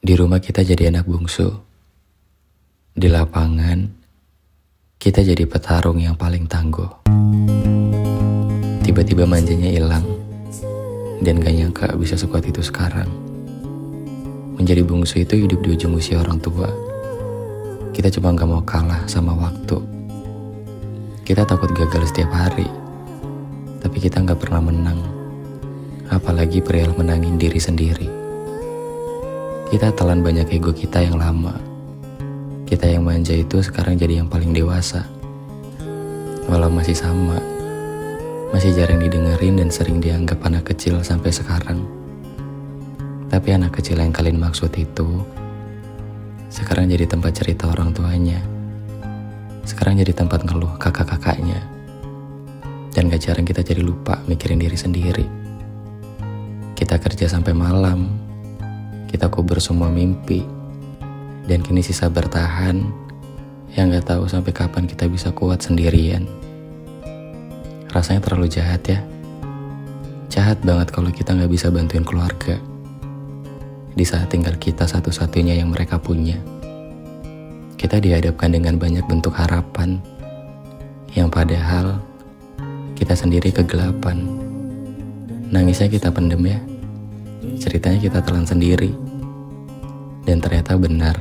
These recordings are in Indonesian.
Di rumah kita jadi anak bungsu. Di lapangan, kita jadi petarung yang paling tangguh. Tiba-tiba manjanya hilang, dan gak nyangka bisa sekuat itu sekarang. Menjadi bungsu itu hidup di ujung usia orang tua. Kita cuma gak mau kalah sama waktu. Kita takut gagal setiap hari, tapi kita gak pernah menang. Apalagi perihal menangin diri sendiri. Kita telan banyak ego kita yang lama. Kita yang manja itu sekarang jadi yang paling dewasa. Walau masih sama, masih jarang didengerin dan sering dianggap anak kecil sampai sekarang. Tapi anak kecil yang kalian maksud itu sekarang jadi tempat cerita orang tuanya. Sekarang jadi tempat ngeluh kakak-kakaknya. Dan gak jarang kita jadi lupa mikirin diri sendiri. Kita kerja sampai malam, kita kubur semua mimpi, dan kini sisa bertahan yang gak tahu sampai kapan kita bisa kuat sendirian. Rasanya terlalu jahat ya. Jahat banget kalau kita gak bisa bantuin keluarga di saat tinggal kita satu-satunya yang mereka punya. Kita dihadapkan dengan banyak bentuk harapan yang padahal kita sendiri kegelapan. Nangisnya kita pendem ya, ceritanya kita telan sendiri. Dan ternyata benar,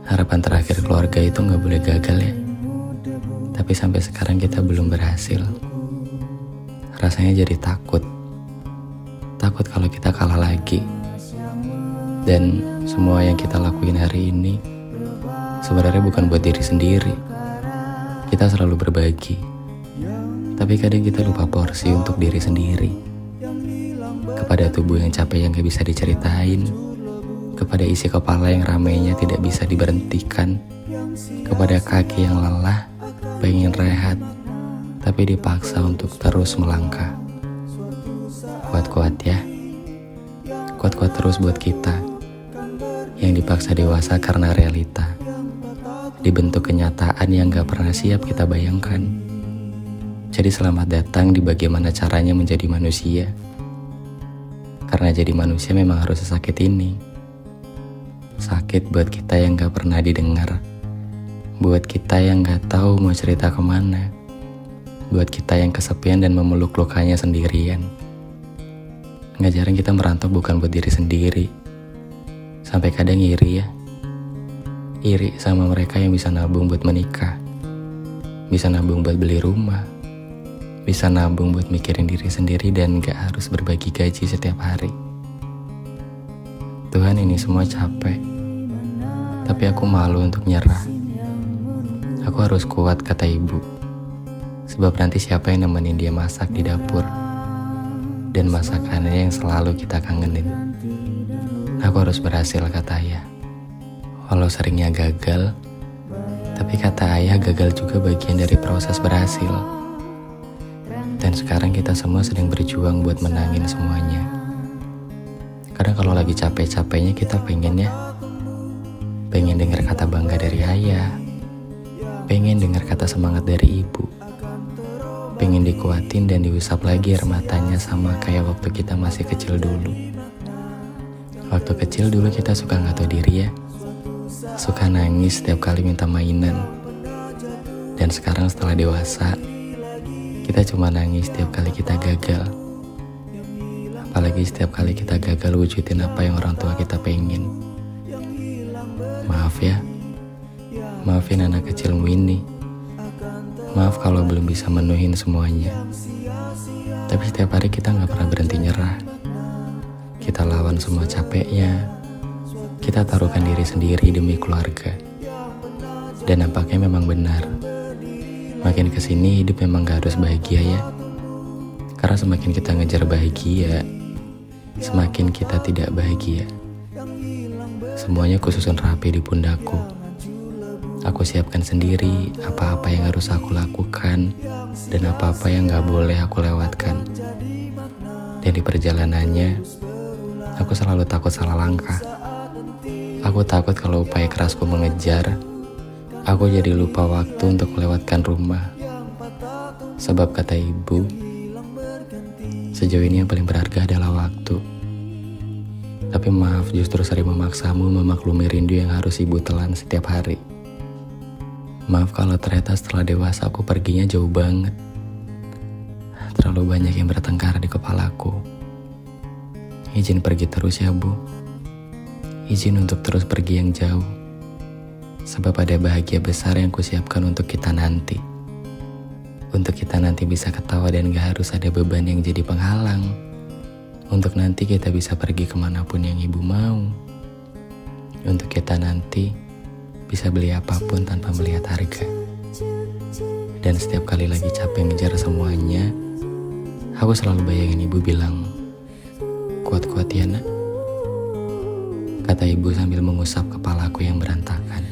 harapan terakhir keluarga itu gak boleh gagal ya. Tapi sampai sekarang kita belum berhasil. Rasanya jadi takut. Takut kalau kita kalah lagi. Dan semua yang kita lakuin hari ini sebenarnya bukan buat diri sendiri. Kita selalu berbagi, tapi kadang kita lupa porsi untuk diri sendiri. Kepada tubuh yang capek yang gak bisa diceritain, kepada isi kepala yang ramainya tidak bisa diberhentikan, kepada kaki yang lelah, pengen rehat, tapi dipaksa untuk terus melangkah. Kuat-kuat ya. Kuat-kuat terus buat kita yang dipaksa dewasa karena realita, dibentuk kenyataan yang gak pernah siap kita bayangkan. Jadi selamat datang di bagaimana caranya menjadi manusia. Karena jadi manusia memang harus sesakit ini. Sakit buat kita yang gak pernah didengar, buat kita yang gak tahu mau cerita kemana, buat kita yang kesepian dan memeluk lukanya sendirian. Gak jarang kita merantau bukan buat diri sendiri. Sampai kadang iri ya. Iri sama mereka yang bisa nabung buat menikah, bisa nabung buat beli rumah, bisa nabung buat mikirin diri sendiri dan gak harus berbagi gaji setiap hari. Tuhan, ini semua capek, tapi aku malu untuk nyerah. Aku harus kuat, kata ibu, sebab nanti siapa yang nemenin dia masak di dapur, dan masakannya yang selalu kita kangenin. Aku harus berhasil, kata ayah. Walau seringnya gagal, tapi kata ayah gagal juga bagian dari proses berhasil. Dan sekarang kita semua sedang berjuang buat menangin semuanya. Kadang kalau lagi capek-capeknya kita pengen dengar kata bangga dari ayah, pengen dengar kata semangat dari ibu, pengen dikuatin dan diusap lagi air matanya sama kayak waktu kita masih kecil dulu. Waktu kecil dulu kita suka gak tahu diri ya, suka nangis setiap kali minta mainan. Dan sekarang setelah dewasa, kita cuma nangis setiap kali kita gagal. Apalagi setiap kali kita gagal wujudin apa yang orang tua kita pengen. Maaf ya, maafin anak kecilmu ini. Maaf kalau belum bisa menuhin semuanya. Tapi setiap hari kita gak pernah berhenti nyerah. Kita lawan semua capeknya. Kita taruhkan diri sendiri demi keluarga. Dan nampaknya memang benar. Makin kesini hidup memang gak harus bahagia ya. Karena semakin kita ngejar bahagia, semakin kita tidak bahagia. Semuanya kususun rapi di pundakku. Aku siapkan sendiri apa-apa yang harus aku lakukan dan apa-apa yang gak boleh aku lewatkan. Dan di perjalanannya, aku selalu takut salah langkah. Aku takut kalau upaya kerasku mengejar, aku jadi lupa waktu untuk melewatkan rumah. Sebab kata ibu, sejauh ini yang paling berharga adalah waktu. Tapi maaf, justru sering memaksamu memaklumi rindu yang harus ibu telan setiap hari. Maaf kalau ternyata setelah dewasa aku perginya jauh banget. Terlalu banyak yang bertengkar di kepalaku. Izin pergi terus ya Bu. Izin untuk terus pergi yang jauh. Sebab ada bahagia besar yang kusiapkan untuk kita nanti. Untuk kita nanti bisa ketawa dan gak harus ada beban yang jadi penghalang. Untuk nanti kita bisa pergi kemanapun yang ibu mau. Untuk kita nanti bisa beli apapun tanpa melihat harga. Dan setiap kali lagi capek ngejar semuanya, aku selalu bayangin ibu bilang, "Kuat-kuat ya nak," kata ibu sambil mengusap kepalaku yang berantakan.